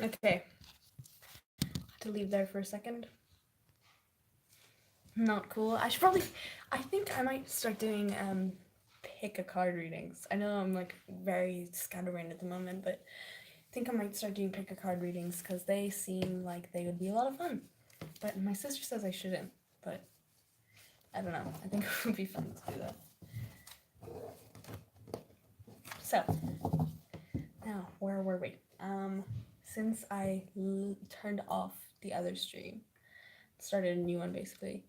Okay. To leave there for a second. Not cool. I think I might start doing pick a card readings. I know I'm like very scatterbrained at the moment, but I think I might start doing pick a card readings because they seem like they would be a lot of fun. But my sister says I shouldn't, but I don't know. I think it would be fun to do that. So, now, where were we? Since I turned off the other stream, started a new one basically,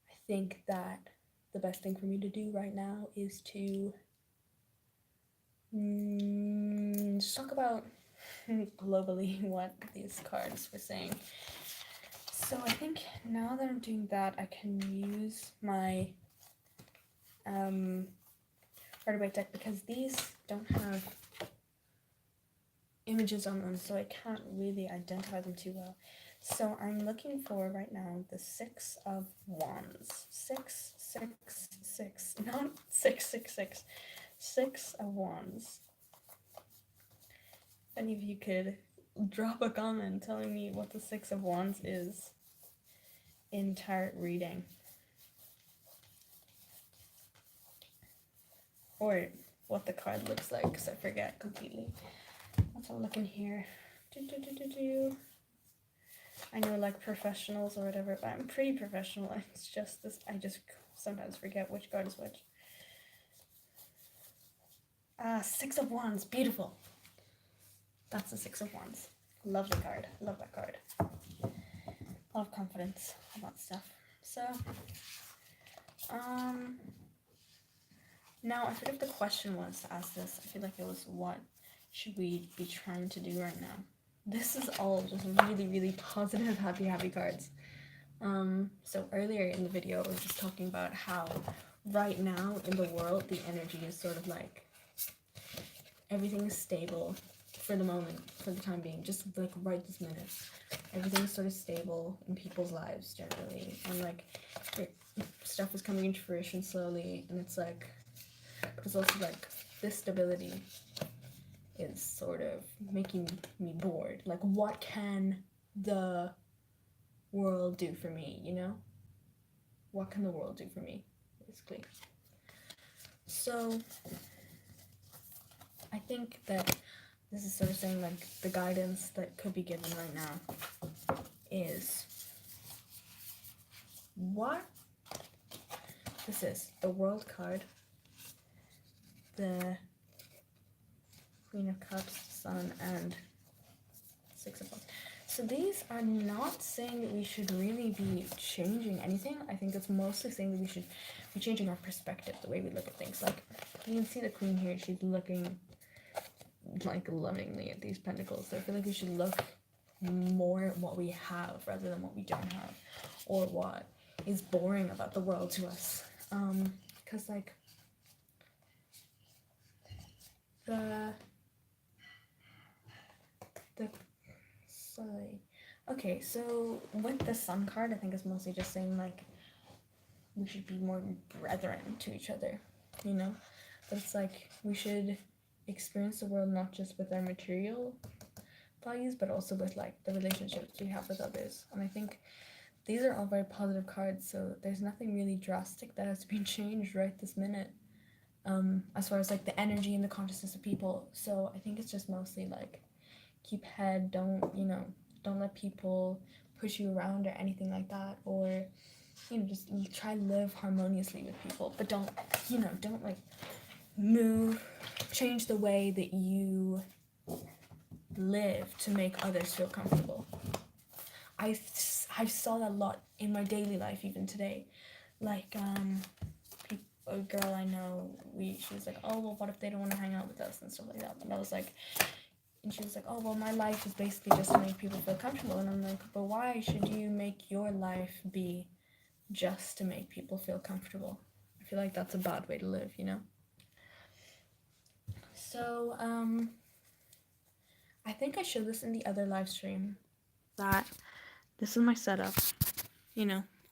I think that the best thing for me to do right now is to just talk about globally what these cards were saying. So I think now that I'm doing that, I can use my Rider-Waite deck because these don't have images on them, so I can't really identify them too well. So I'm looking for right now the Six of Wands. 666, not 666. Six of Wands. If any of you could drop a comment telling me what the Six of Wands is in tarot reading. Or what the card looks like, because I forget completely. Let's have a look in here. I know like professionals or whatever, but I'm pretty professional. It's just this, I just sometimes forget which card is which. Six of Wands, beautiful. That's the Six of Wands. Lovely card, love that card. A lot of confidence about stuff. So, now I forget if the question was to ask this. I feel like it was what should we be trying to do right now? This is all just really, really positive, happy cards. So earlier in the video, I was just talking about how right now in the world, the energy is sort of like everything is stable for the moment, for the time being, just like right this minute. Everything is sort of stable in people's lives generally, and like stuff is coming into fruition slowly, and it's like, but it's also like this stability is sort of making me bored. Like, what can the world do for me, you know? What can the world do for me, basically? So, I think that this is sort of saying, like, the guidance that could be given right now is what this is. The World card, the Queen of Cups, Sun, and Six of Wands. So these are not saying that we should really be changing anything. I think it's mostly saying that we should be changing our perspective, the way we look at things. Like, you can see the Queen here, she's looking like lovingly at these pentacles. So I feel like we should look more at what we have rather than what we don't have, or what is boring about the world to us. Because like the sorry. Okay, so with the Sun card, I think it's mostly just saying like we should be more brethren to each other, you know? But it's like we should experience the world not just with our material values, but also with like the relationships we have with others. And I think these are all very positive cards, so there's nothing really drastic that has to be changed right this minute, as far as like the energy and the consciousness of people. So I think it's just mostly like keep head, don't let people push you around or anything like that, or just try live harmoniously with people, but don't like change the way that you live to make others feel comfortable. I saw that a lot in my daily life, even today. Like, a girl I know, she was like, oh, well, what if they don't want to hang out with us and stuff like that? And I was like, and she was like, oh, well, my life is basically just to make people feel comfortable. And I'm like, but why should you make your life be just to make people feel comfortable? I feel like that's a bad way to live, you know? So, I think I showed this in the other live stream, that this is my setup,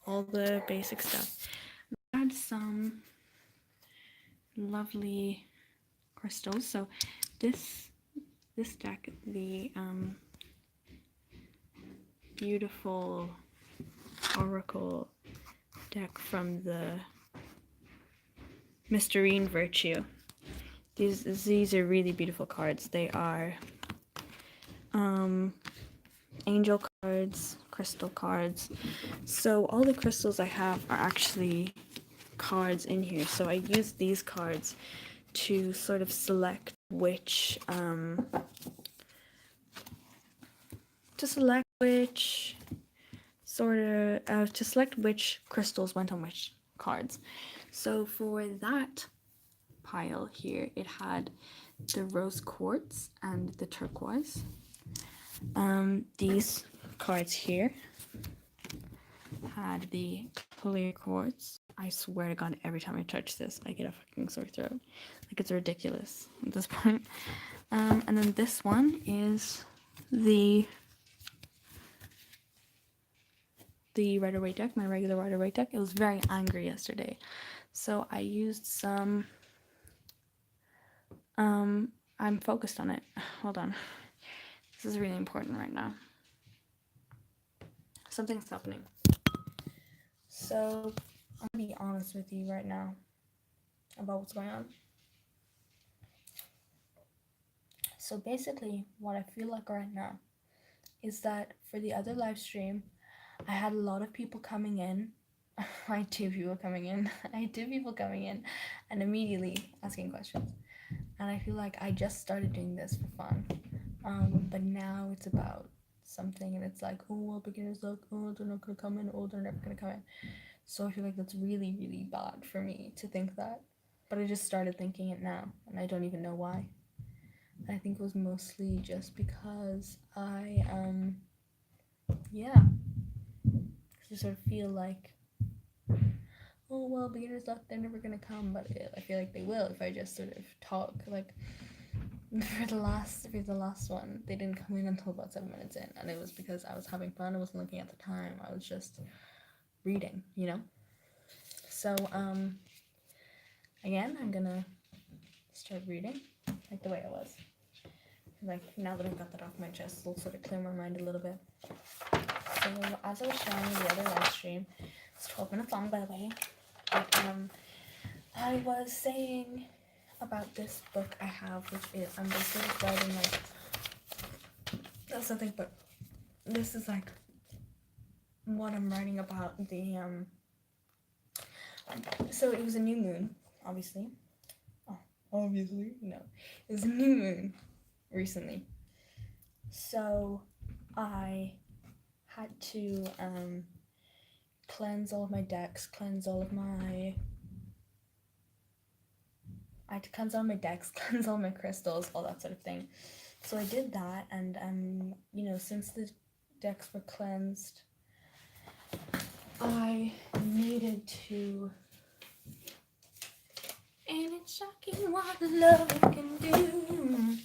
all the basic stuff. I had some lovely crystals. So this deck, the beautiful oracle deck from the Mysterine Virtue. These are really beautiful cards. They are angel cards, crystal cards. So all the crystals I have are actually cards in here. So I use these cards to sort of select which to select which crystals went on which cards. So for that pile here, it had the rose quartz and the turquoise. These cards here had the clear quartz. I swear to God, every time I touch this, I get a fucking sore throat. Like, it's ridiculous at this point. And then this one is the Rider-Waite deck, my regular Rider-Waite deck. It was very angry yesterday, so I used some. I'm focused on it. Hold on. This is really important right now. Something's happening. So, I'm gonna be honest with you right now about what's going on. So basically, what I feel like right now is that for the other live stream, I had a lot of people coming in. I had two people coming in and immediately asking questions. And I feel like I just started doing this for fun. But now it's about something, and it's like, oh, well, beginners luck, oh, they're not gonna come in, oh, they're never gonna come in. So I feel like that's really, really bad for me to think that. But I just started thinking it now, and I don't even know why. I think it was mostly just because I, just sort of feel like, oh, well, beginner's luck, they're never gonna come, but I feel like they will if I just sort of talk. Like, for the last one, they didn't come in until about 7 minutes in, and it was because I was having fun. I wasn't looking at the time. I was just reading, you know? So, again, I'm gonna start reading, like the way I was. Like, now that I've got that off my chest, it'll sort of clear my mind a little bit. So, as I was showing you the other live stream, it's 12 minutes long, by the way, but, I was saying about this book I have, which is, I'm just sort of writing, like, that's nothing, but this is, like, what I'm writing about the, so it was a new moon, obviously. Oh, obviously, no. It was a new moon recently. So I had to cleanse all of my decks, cleanse all my crystals, all that sort of thing. So I did that, and you know, since the decks were cleansed, I needed to, and it's shocking what love can do.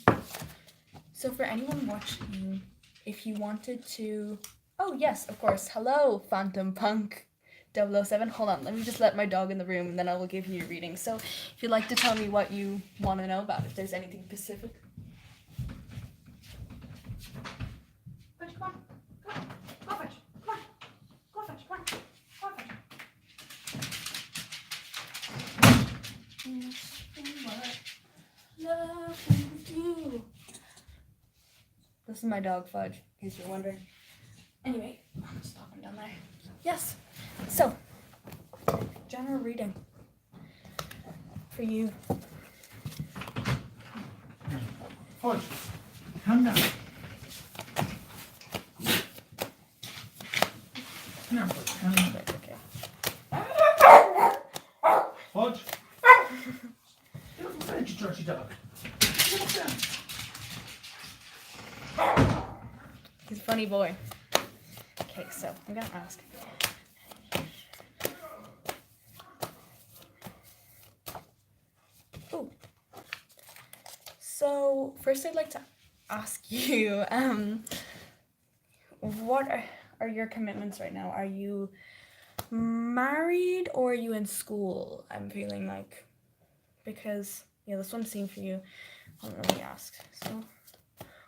So for anyone watching, if you wanted to, oh yes, of course, hello, Phantom Punk 007. Hold on, let me just let my dog in the room, and then I will give you your reading. So if you'd like to tell me what you want to know about, if there's anything specific. Fetch, come on, go fetch, come on, go fetch, come on, go fetch. Love can do. This is my dog, Fudge, in case you're wondering. Anyway, I'm stopping down there. Yes, so, general reading for you. Fudge, calm down. Come here, Fudge, calm down. That's okay. Fudge. Get off the bench, you dirty dog. Get off there. He's a funny boy. Okay, so I'm gonna ask. Ooh. So first, I'd like to ask you, what are your commitments right now? Are you married or are you in school? I'm feeling like, because yeah, this one's seen for you. I don't really ask. So,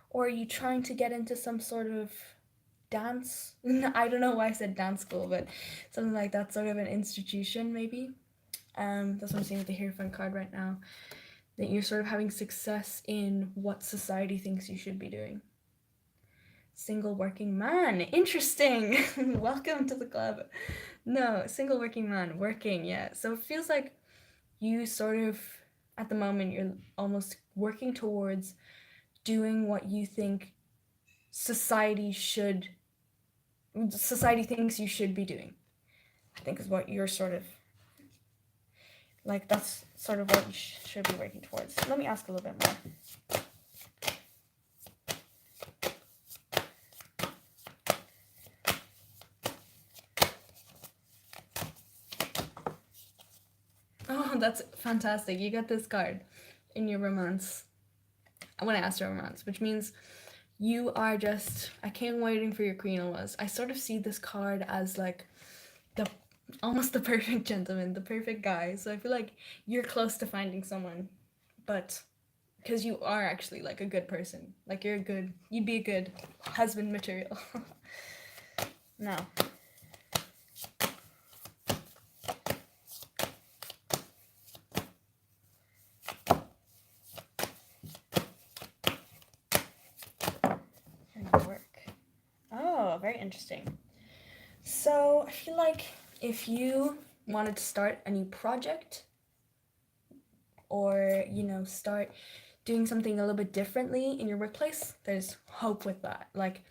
or are you trying to get into some sort of dance. I don't know why I said dance school, but something like that, sort of an institution maybe. That's what I'm seeing with the Hierophant card right now. That you're sort of having success in what society thinks you should be doing. Single working man. Interesting. Welcome to the club. No, single working man. Working, yeah. So it feels like you sort of, at the moment, you're almost working towards doing what you think society thinks you should be doing. I think is what you're sort of, like, that's sort of what you should be working towards. Let me ask a little bit more. Oh, that's fantastic. You got this card in your romance. I want to ask your romance, which means you are just, I came waiting for your queen almost. I sort of see this card as like almost the perfect gentleman, the perfect guy. So I feel like you're close to finding someone, but because you are actually like a good person. Like you'd be a good husband material. Now. Work. Oh, very interesting. So I feel like if you wanted to start a new project or, start doing something a little bit differently in your workplace, there's hope with that. Like,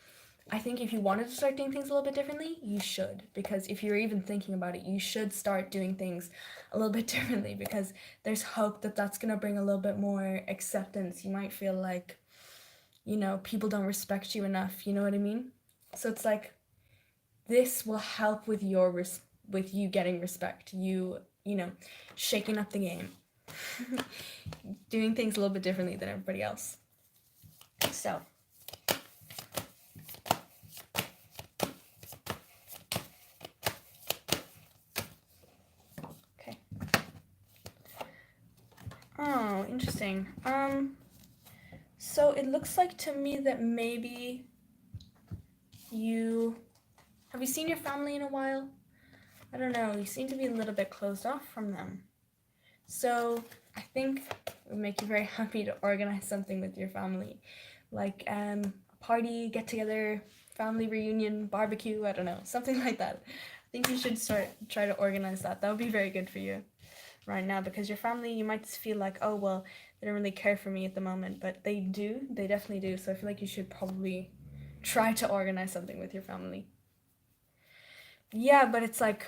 I think if you wanted to start doing things a little bit differently, you should. Because if you're even thinking about it, you should start doing things a little bit differently because there's hope that that's going to bring a little bit more acceptance. You might feel like, people don't respect you enough. You know what I mean? So it's like, this will help with with you getting respect. Shaking up the game. Doing things a little bit differently than everybody else. So. Okay. Oh, interesting. So it looks like to me that maybe have you seen your family in a while? I don't know, you seem to be a little bit closed off from them. So I think it would make you very happy to organize something with your family. Like a party, get together, family reunion, barbecue, I don't know, something like that. I think you should try to organize that. That would be very good for you right now because your family, you might feel like, oh, well, they don't really care for me at the moment, but they do. They definitely do. So I feel like you should probably try to organize something with your family. Yeah, but it's like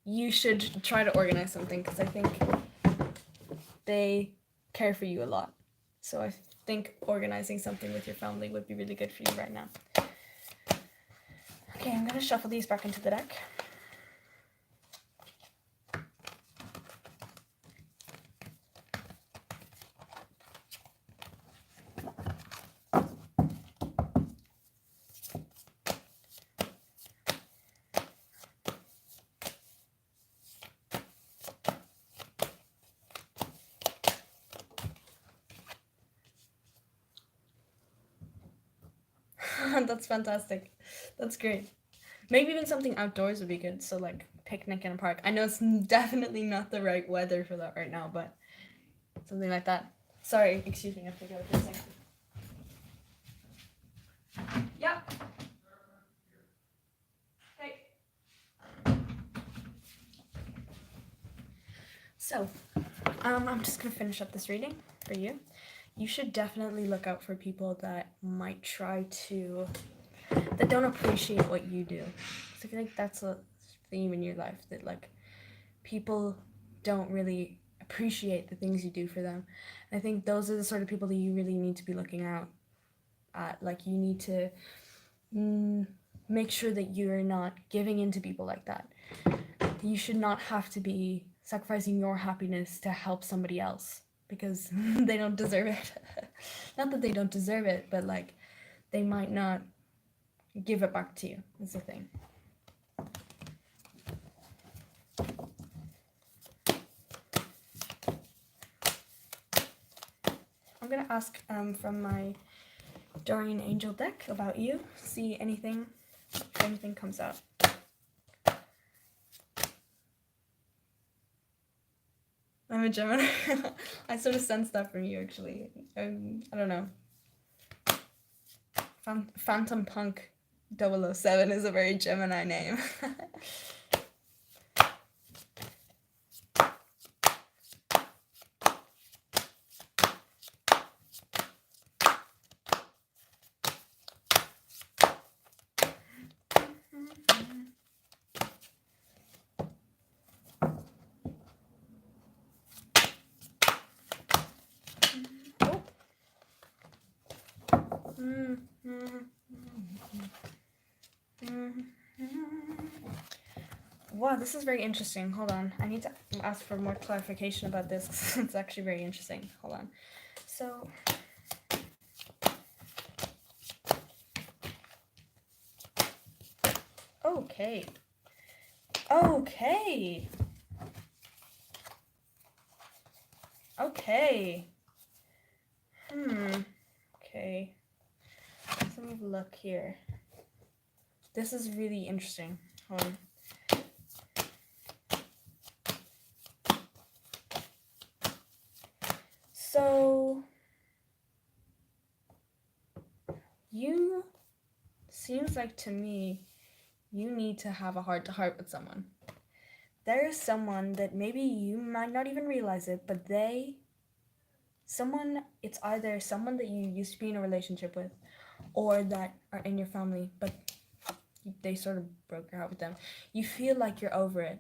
you should try to organize something because I think they care for you a lot. So I think organizing something with your family would be really good for you right now. Okay, I'm going to shuffle these back into the deck. That's fantastic. That's great. Maybe even something outdoors would be good. So like picnic in a park. I know it's definitely not the right weather for that right now, but something like that. Sorry, excuse me, I forgot what you're saying. Yeah. Okay. So, I'm just gonna finish up this reading for you. You should definitely look out for people that might that don't appreciate what you do. So I feel like that's a theme in your life that like people don't really appreciate the things you do for them. And I think those are the sort of people that you really need to be looking out at. Like you need to make sure that you're not giving in to people like that. You should not have to be sacrificing your happiness to help somebody else because they don't deserve it. Not that they don't deserve it, but like they might not give it back to you is the thing. I'm gonna ask from my Dorian Angel deck about you. See anything, if anything comes out. I'm a Gemini. I sort of sensed that from you, actually. I don't know. Phantom Punk 007 is a very Gemini name. Wow, this is very interesting. Hold on. I need to ask for more clarification about this because it's actually very interesting. Hold on. So, okay. Okay. Okay. Okay. Let's have a look here. This is really interesting. Hold on. So, you, seems like to me, you need to have a heart-to-heart with someone. There is someone that maybe you might not even realize it, but it's either someone that you used to be in a relationship with or that are in your family, but they sort of broke your heart with them. You feel like you're over it.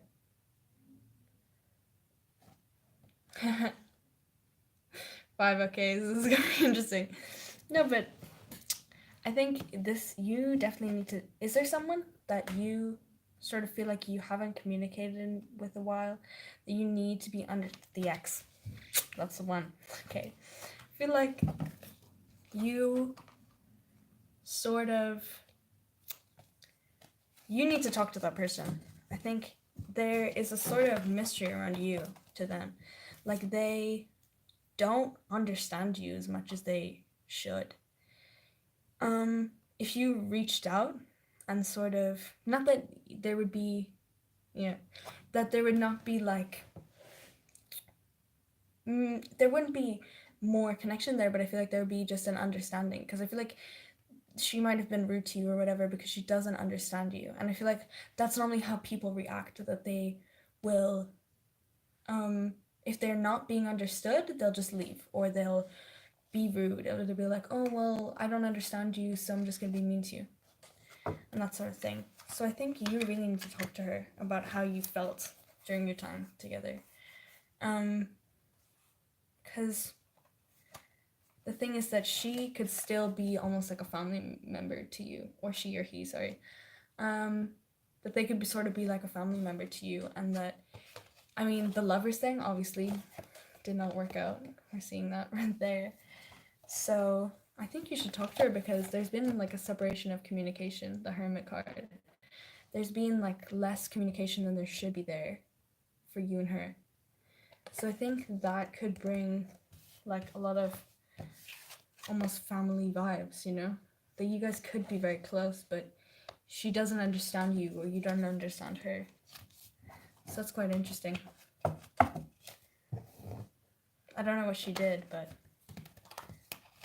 5, okay, this is gonna be interesting. No, but I think you definitely need to, is there someone that you sort of feel like you haven't communicated with a while, that you need to be under the X? That's the one. Okay. I feel like you need to talk to that person. I think there is a sort of mystery around you to them. Like they don't understand you as much as they should. If you reached out and sort of, not that there would be, that there would not be like, there wouldn't be more connection there, but I feel like there would be just an understanding, because I feel like she might have been rude to you or whatever because she doesn't understand you, and I feel like that's normally how people react, that they will, if they're not being understood, they'll just leave, or they'll be rude, or they'll be like, oh, well, I don't understand you, so I'm just gonna be mean to you, and that sort of thing. So I think you really need to talk to her about how you felt during your time together. Because the thing is that she could still be almost like a family member to you, or she or he, sorry. That they could sort of be like a family member to you, and that, I mean, the lovers thing obviously did not work out. We're seeing that right there. So I think you should talk to her, because there's been like a separation of communication, the Hermit card. There's been like less communication than there should be there for you and her. So I think that could bring like a lot of almost family vibes, that you guys could be very close, but she doesn't understand you, or you don't understand her. So that's quite interesting. I don't know what she did, but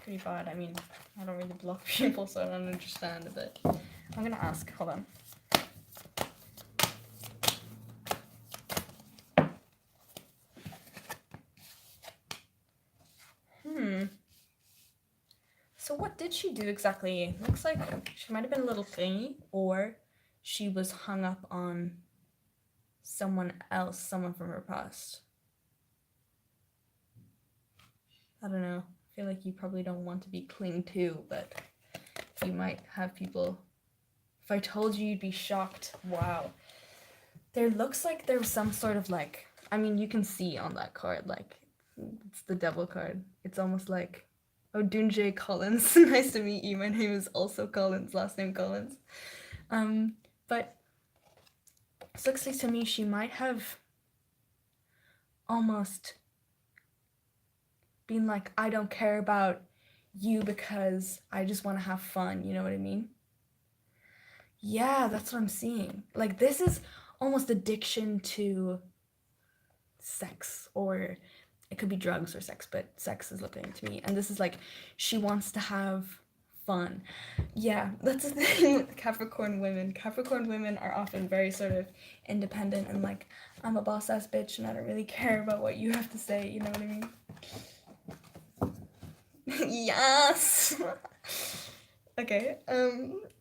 pretty bad. I mean, I don't really block people, so I don't understand, but I'm gonna ask. Hold on. So what did she do exactly? Looks like she might have been a little clingy, or she was hung up on someone else, someone from her past. I don't know. I feel like you probably don't want to be cling to, but you might have people. If I told you, you'd be shocked. Wow. There looks like there was some sort of like, I mean, you can see on that card, like, it's the devil card. It's almost like, oh, Dunjay Collins, nice to meet you. My name is also Collins, last name Collins. But it looks like to me she might have almost been like, I don't care about you because I just want to have fun, you know what I mean? Yeah, that's what I'm seeing. Like, this is almost addiction to sex, or it could be drugs or sex, but sex is looking to me. And this is like, she wants to have fun. Yeah, that's the thing with Capricorn women. Capricorn women are often very sort of independent and like, I'm a boss ass bitch and I don't really care about what you have to say, you know what I mean? Yes. Okay.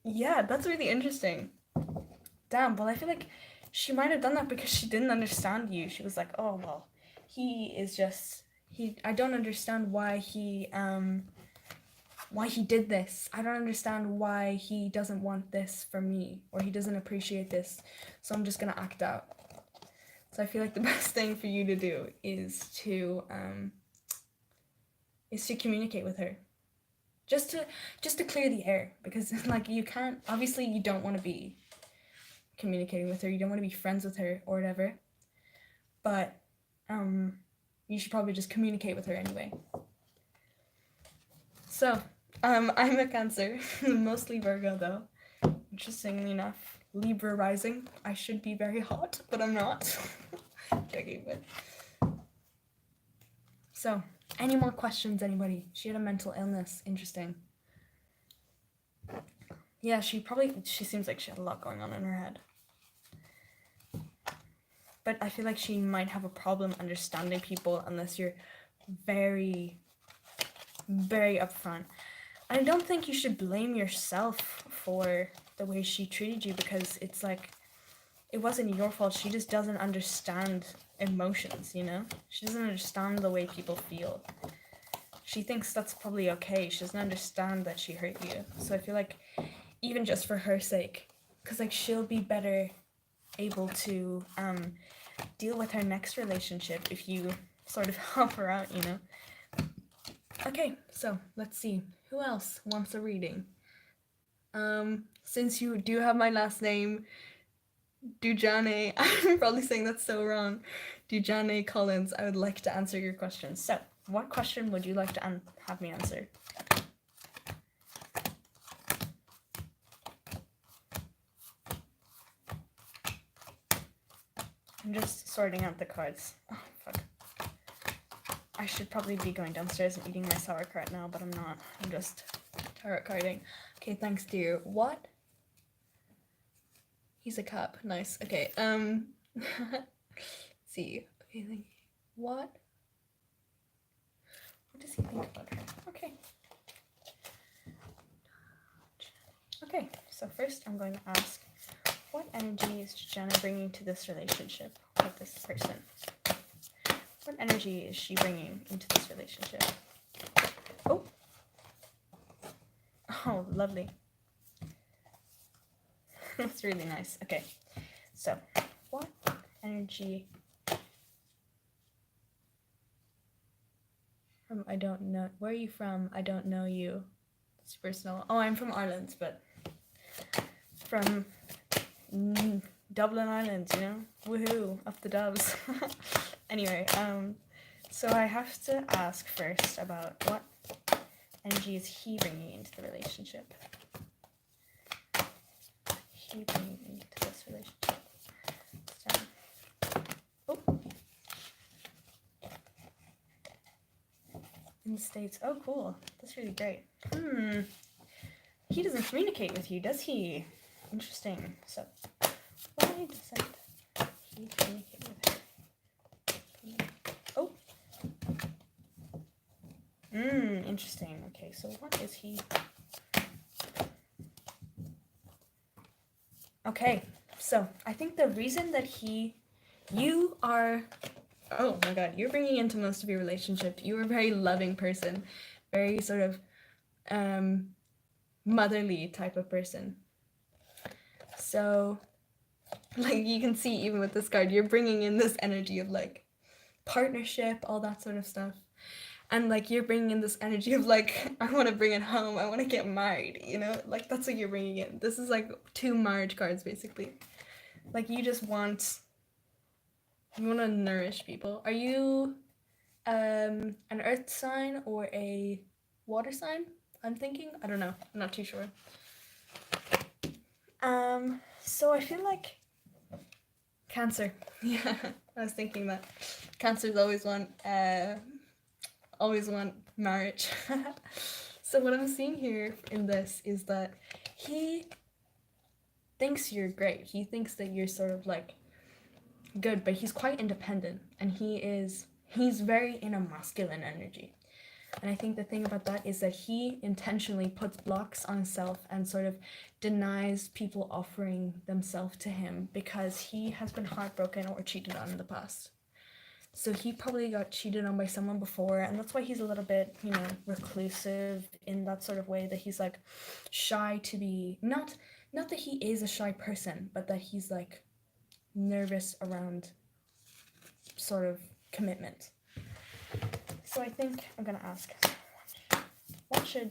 Yeah, that's really interesting. Damn, well, I feel like she might have done that because she didn't understand you. She was like, "Oh, well, he is just I don't understand why he did this. I don't understand why he doesn't want this for me, or he doesn't appreciate this. So I'm just going to act out." So I feel like the best thing for you to do is to communicate with her. Just to clear the air, because like, you can't, obviously you don't want to be communicating with her, you don't want to be friends with her or whatever, but you should probably just communicate with her anyway. So I'm a Cancer, mostly Virgo though, interestingly enough. Libra rising. I should be very hot, but I'm not. Joking, but so, any more questions, anybody? She had a mental illness. Interesting. Yeah, she seems like she had a lot going on in her head. But I feel like she might have a problem understanding people unless you're very, very upfront. And I don't think you should blame yourself for the way she treated you, because it's like, it wasn't your fault. She just doesn't understand emotions, you know? She doesn't understand the way people feel. She thinks that's probably okay. She doesn't understand that she hurt you. So I feel like, even just for her sake, because like, she'll be better able to deal with her next relationship if you sort of help her out, you know? Okay, so let's see. Who else wants a reading? Since you do have my last name, Dujane, I'm probably saying that's so wrong, Dujane Collins, I would like to answer your question. So, what question would you like to have me answer? I'm just sorting out the cards. Oh, fuck. I should probably be going downstairs and eating my sauerkraut now, but I'm not. I'm just tarot carding. Okay, thanks, dear. What? He's a cup. Nice. Okay, let's see. Okay, thank you. What does he think about her? Okay. Okay, so first I'm going to ask, what energy is Jenna bringing to this relationship with this person? What energy is she bringing into this relationship? Oh. Oh, lovely. That's really nice. Okay, so what energy from I don't know. Where are you from? I don't know you. It's personal. Oh, I'm from Ireland, but from Dublin, Ireland, you know? Woohoo, up the dubs. Anyway, so I have to ask first about what energy is he bringing into the relationship? He bringing into this relationship. So, oh. In the States. Oh, cool. That's really great. He doesn't communicate with you, does he? Interesting. So, why doesn't he communicate with her? Oh. Interesting. Okay, so what is he? Okay, so I think the reason that you are, oh my god, you're bringing into most of your relationship, you are a very loving person, very sort of motherly type of person. So, like, you can see even with this card, you're bringing in this energy of like partnership, all that sort of stuff. And like, you're bringing in this energy of like, I want to bring it home, I want to get married, you know? Like, that's what you're bringing in. This is like 2 marriage cards, basically. Like, you want to nourish people. Are you an earth sign or a water sign, I'm thinking. I don't know. I'm not too sure. So I feel like Cancer. Yeah, I was thinking that Cancers always want marriage. So what I'm seeing here in this is that he thinks you're great. He thinks that you're sort of like good, but he's quite independent, and he's very in a masculine energy. And I think the thing about that is that he intentionally puts blocks on himself and sort of denies people offering themselves to him because he has been heartbroken or cheated on in the past. So he probably got cheated on by someone before, and that's why he's a little bit, reclusive in that sort of way, that he's like shy to be, not that he is a shy person, but that he's like nervous around sort of commitment. So I think I'm gonna ask, what should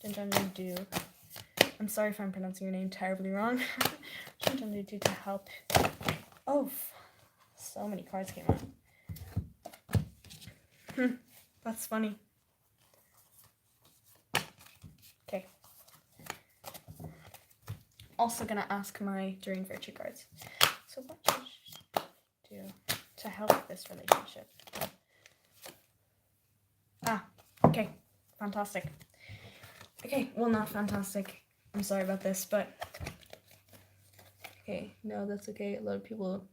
Dinjandri do? I'm sorry if I'm pronouncing your name terribly wrong. What should Dinjandri do to help? Oh, so many cards came out. That's funny. Okay. Also gonna ask my During Virtue cards. So what should she do to help this relationship? Okay, fantastic. Okay, well, not fantastic. I'm sorry about this, but okay, no, that's okay. A lot of people,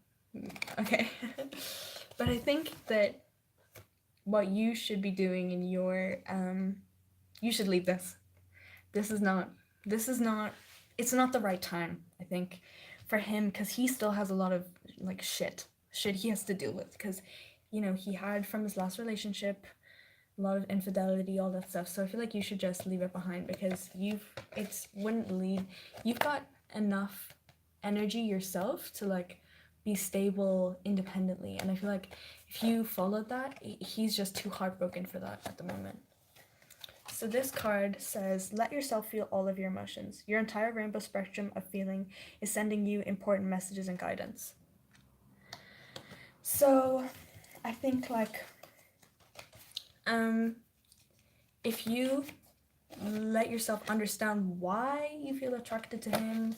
okay. But I think that what you should be doing in your, you should leave this. It's not the right time, I think, for him, because he still has a lot of, like, shit he has to deal with, because, he had from his last relationship a lot of infidelity, all that stuff. So I feel like you should just leave it behind, because you've got enough energy yourself to like be stable independently, and I feel like if you followed that, he's just too heartbroken for that at the moment. So this card says, let yourself feel all of your emotions. Your entire rainbow spectrum of feeling is sending you important messages and guidance. So I think like if you let yourself understand why you feel attracted to him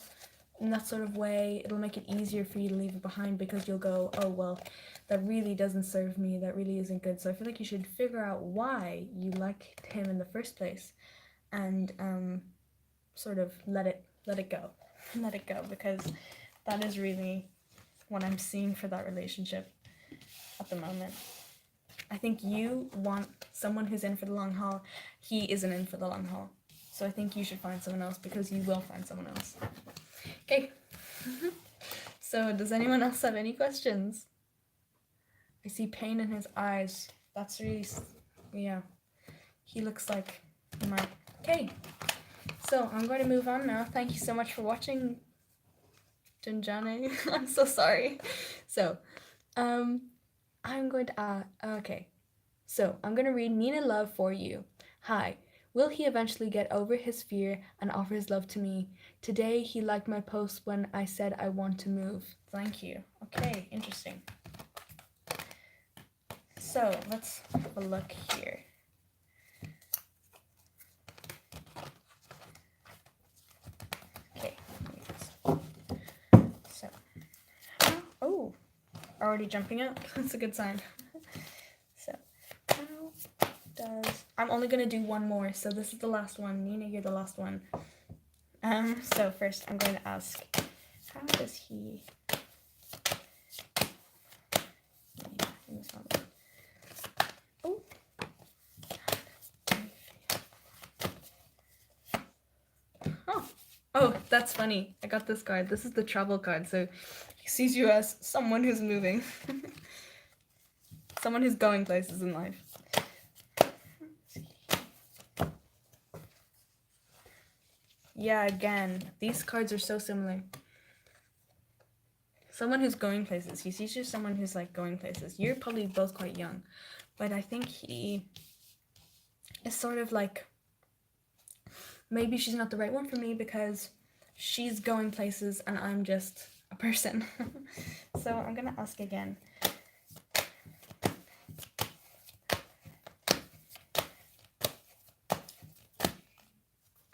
in that sort of way, it'll make it easier for you to leave it behind, because you'll go, oh, well, that really doesn't serve me, that really isn't good. So I feel like you should figure out why you liked him in the first place, and sort of let it go. Let it go, because that is really what I'm seeing for that relationship at the moment. I think you want someone who's in for the long haul. He isn't in for the long haul. So I think you should find someone else, because you will find someone else. Okay. So does anyone else have any questions? I see pain in his eyes. That's really, yeah. He looks like he might. Okay. So I'm going to move on now. Thank you so much for watching, Dinjandri. I'm so sorry. So, I'm going to, okay. So, I'm going to read Nina Love for you. Hi. Will he eventually get over his fear and offer his love to me? Today, he liked my post when I said I want to move. Thank you. Okay, interesting. So, let's have a look here. Okay. So, oh, already jumping up. That's a good sign. So, how does... I'm only going to do one more, so this is the last one. Nina, you're the last one. So first I'm going to ask, how does he... Oh, that's funny. I got this card. This is the travel card, so he sees you as someone who's moving. Someone who's going places in life. Yeah, again, these cards are so similar. Someone who's going places. He sees you as someone who's like going places. You're probably both quite young, but I think he is sort of like, maybe she's not the right one for me because she's going places and I'm just a person. So I'm gonna ask again.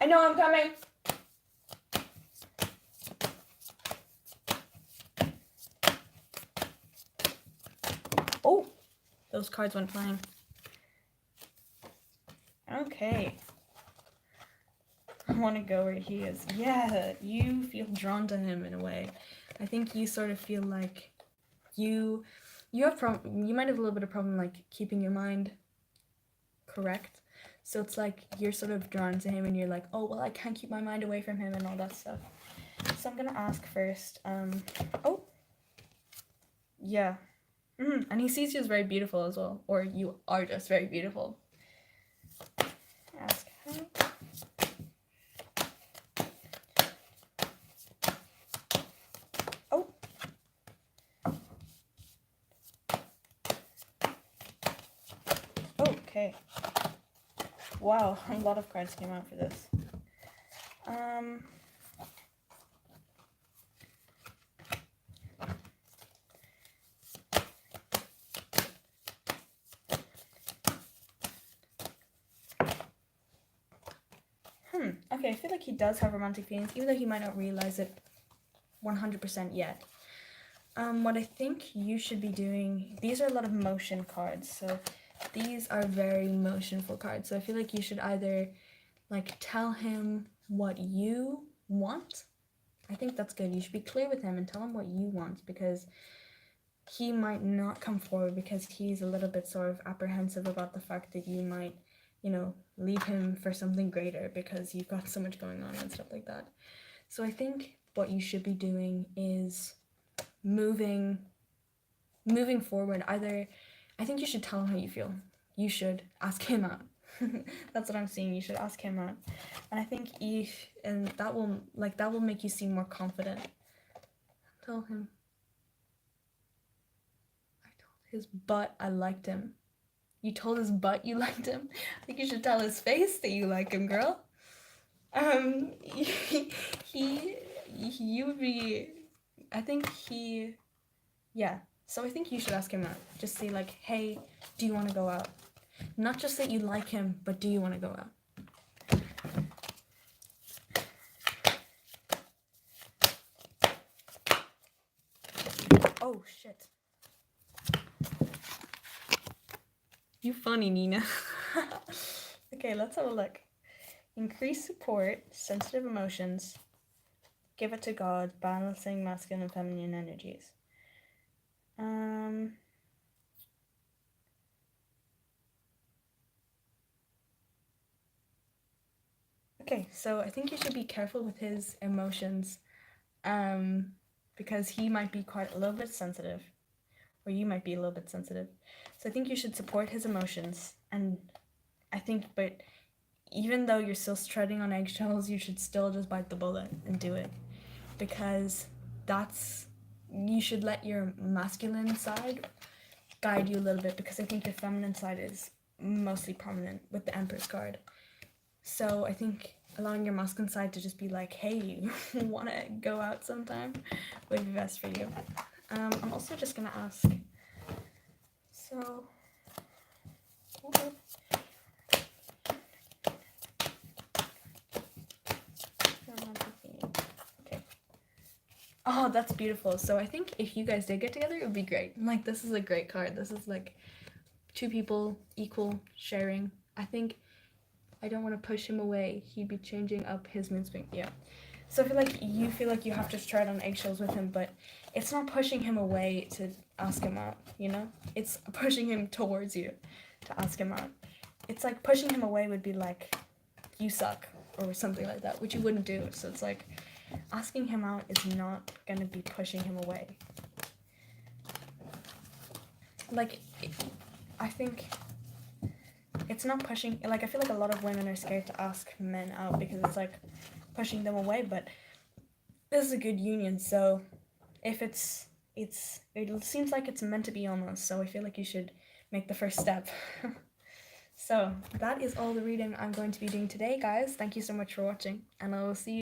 know I'm coming. Oh, those cards went flying. Okay. I want to go where he is. Yeah, you feel drawn to him in a way. I think you sort of feel like you have you might have a little bit of problem like keeping your mind correct. So it's like you're sort of drawn to him and you're like, oh well, I can't keep my mind away from him and all that stuff. So I'm gonna ask first. Oh, yeah. And he sees you as very beautiful as well, or you are just very beautiful. Ask him. Oh. Okay. Wow, a lot of cards came out for this. Okay, I feel like he does have romantic feelings, even though he might not realize it 100% yet. What I think you should be doing, these are a lot of motion cards, so these are very motionful cards. So I feel like you should either like tell him what you want. I think that's good. You should be clear with him and tell him what you want, because he might not come forward because he's a little bit sort of apprehensive about the fact that you might, you know, leave him for something greater because you've got so much going on and stuff like that. So I think what you should be doing is moving forward. Either, I think you should tell him how you feel. You should ask him out. That's what I'm seeing. You should ask him out. And I think that will make you seem more confident. Tell him. I told his butt I liked him. You told his butt you liked him? I think you should tell his face that you like him, girl. Yeah. So I think you should ask him out. Just say like, hey, do you want to go out? Not just that you like him, but do you want to go out? Oh, shit. You funny, Nina. Okay, let's have a look. Increase support, sensitive emotions, give it to God, balancing masculine and feminine energies. Okay, so I think you should be careful with his emotions, because he might be quite a little bit sensitive, or you might be a little bit sensitive. So I think you should support his emotions, and I think, but even though you're still treading on eggshells, you should still just bite the bullet and do it, because you should let your masculine side guide you a little bit, because I think your feminine side is mostly prominent with the Empress card. So I think allowing your masculine side to just be like, hey, you want to go out sometime would be best for you. I'm also just going to ask, so, okay. Oh, that's beautiful. So I think if you guys did get together, it would be great. Like, this is a great card. This is like two people, equal, sharing. I think I don't want to push him away. He'd be changing up his mood swing. Yeah. So I feel like you have to tread on eggshells with him, but it's not pushing him away to ask him out, you know? It's pushing him towards you to ask him out. It's like pushing him away would be like, you suck, or something like that, which you wouldn't do. So it's like, asking him out is not going to be pushing him away. Like, I think it's not pushing, like, I feel like a lot of women are scared to ask men out because it's like pushing them away, but this is a good union, so if it seems like it's meant to be almost, so I feel like you should make the first step. So that is all the reading I'm going to be doing today, guys. Thank you so much for watching, and I will see you